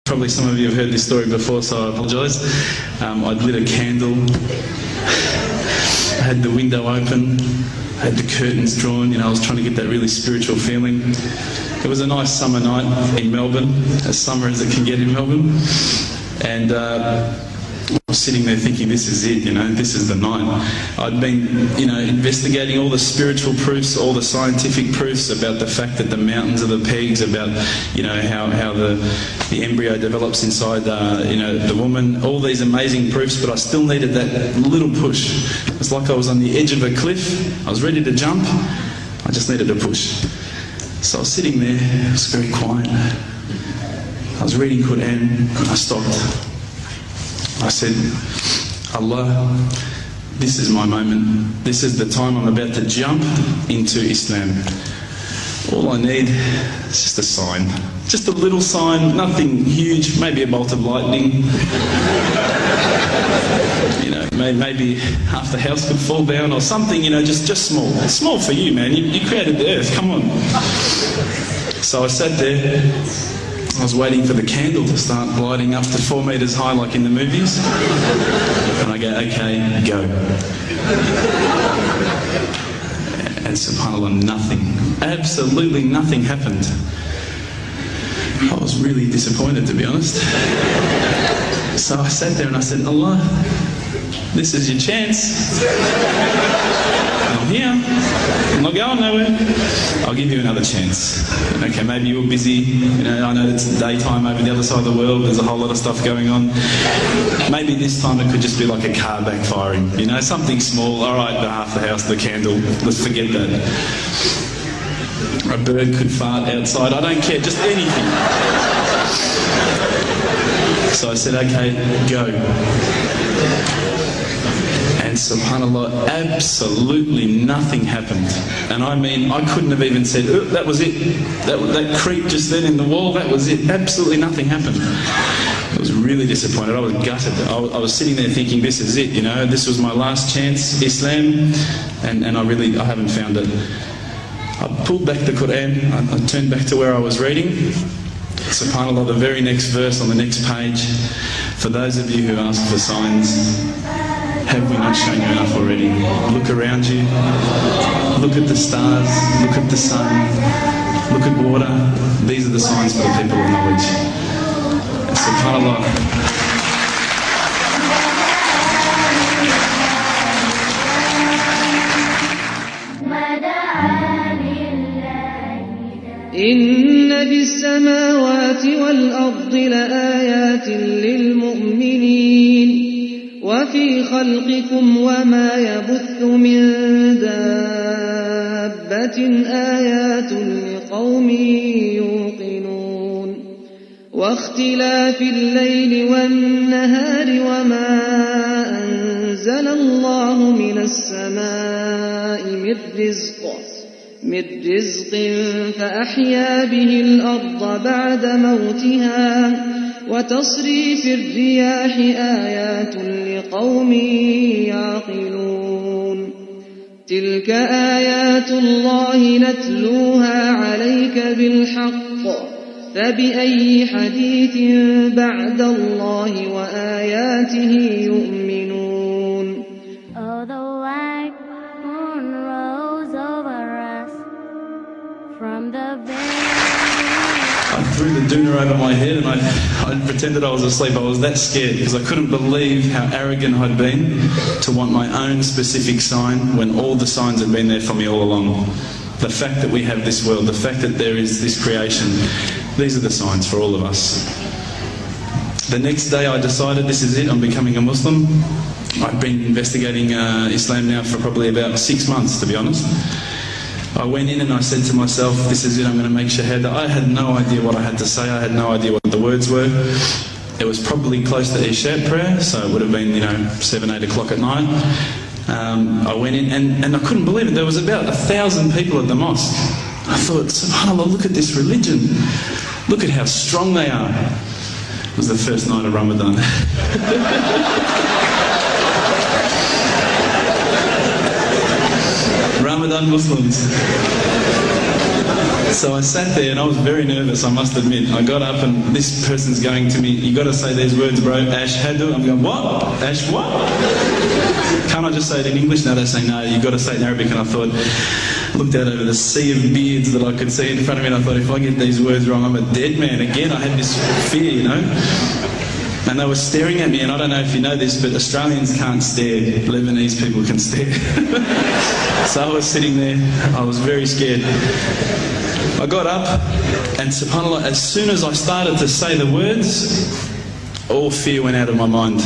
Probably some of you have heard this story before, so I apologise. I'd lit a candle, I had the window open, I had the curtains drawn, I was trying to get that really spiritual feeling. It was a nice summer night in Melbourne, as summer as it can get in Melbourne, and I was sitting there thinking, this is it, this is the night. I'd been, investigating all the spiritual proofs, all the scientific proofs about the fact that the mountains are the pegs, about, how the embryo develops inside, the woman, all these amazing proofs, but I still needed that little push. It's like I was on the edge of a cliff, I was ready to jump, I just needed a push. So I was sitting there, it was very quiet. I was reading Quran, and I stopped. I said, Allah, this is my moment. This is the time I'm about to jump into Islam. All I need is just a sign. Just a little sign, nothing huge, maybe a bolt of lightning. Maybe half the house could fall down or something, just small. It's small for you, man. You created the earth, come on. So I sat there. I was waiting for the candle to start gliding up to 4 metres high like in the movies. And I go, okay, go. And subhanAllah, nothing. Absolutely nothing happened. I was really disappointed, to be honest. So I sat there and I said, Allah, this is your chance. I'm here. I'm not going nowhere. I'll give you another chance. Okay, maybe you were busy. I know it's daytime over the other side of the world. There's a whole lot of stuff going on. Maybe this time it could just be like a car backfiring. Something small. All right, half the house, the candle. Let's forget that. A bird could fart outside. I don't care. Just anything. So I said, okay, go. And subhanAllah, absolutely nothing happened. And I mean, I couldn't have even said, oh, that was it. That creep just then in the wall, that was it. Absolutely nothing happened. I was really disappointed. I was gutted. I was sitting there thinking, this is it, this was my last chance, Islam, and I haven't found it. I pulled back the Quran, I turned back to where I was reading. SubhanAllah, the very next verse on the next page, for those of you who ask for signs, have we not shown you enough already? Look around you, look at the stars, look at the sun, look at water. These are the signs for the people of knowledge. SubhanAllah. إن في السماوات والأرض لآيات للمؤمنين وفي خلقكم وما يبث من دابة آيات لقوم يوقنون واختلاف الليل والنهار وما أنزل الله من السماء من رزق فأحيا به الأرض بعد موتها وتصريف الرياح آيات لقوم يعقلون تلك آيات الله نتلوها عليك بالحق فبأي حديث بعد الله وآياته يؤمنون. Although I moon rose over us from the I threw the doona over my head and I pretended I was asleep. I was that scared because I couldn't believe how arrogant I'd been to want my own specific sign when all the signs had been there for me all along. The fact that we have this world, the fact that there is this creation, these are the signs for all of us. The next day I decided this is it, I'm becoming a Muslim. I've been investigating Islam now for probably about 6 months, to be honest. I went in and I said to myself, this is it, I'm going to make shahada. I had no idea what I had to say, I had no idea what the words were. It was probably close to Isha prayer, so it would have been, 7, 8 o'clock at night. I went in and I couldn't believe it, there was about 1,000 people at the mosque. I thought, subhanAllah, look at this religion. Look at how strong they are. It was the first night of Ramadan. Ramadan Muslims. So I sat there and I was very nervous, I must admit. I got up and this person's going to me, you got to say these words, bro, ashhadu. I'm going, what? Ash what? Can't I just say it in English? No, they say, no, you got to say it in Arabic. And I thought, looked out over the sea of beards that I could see in front of me, and I thought, if I get these words wrong, I'm a dead man again. I had this fear, you know. And they were staring at me, and I don't know if you know this, but Australians can't stare. Lebanese people can stare. So I was sitting there, I was very scared. I got up, and subhanAllah, as soon as I started to say the words, all fear went out of my mind.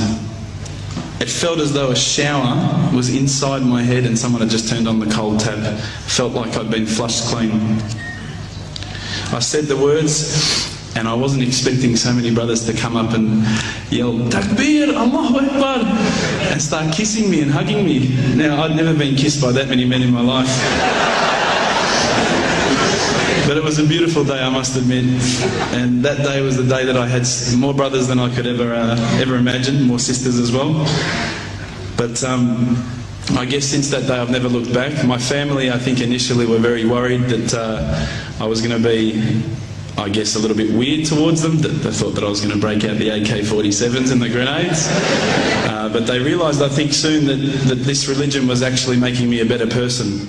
It felt as though a shower was inside my head and someone had just turned on the cold tap. Felt like I'd been flushed clean. I said the words, and I wasn't expecting so many brothers to come up and yell, Takbir, Allahu Akbar, and start kissing me and hugging me. Now, I'd never been kissed by that many men in my life. But it was a beautiful day, I must admit. And that day was the day that I had more brothers than I could ever imagine, more sisters as well. But I guess since that day I've never looked back. My family, I think initially were very worried that I was going to be, I guess, a little bit weird towards them. They thought that I was going to break out the AK-47s and the grenades. But they realised, I think, soon that this religion was actually making me a better person.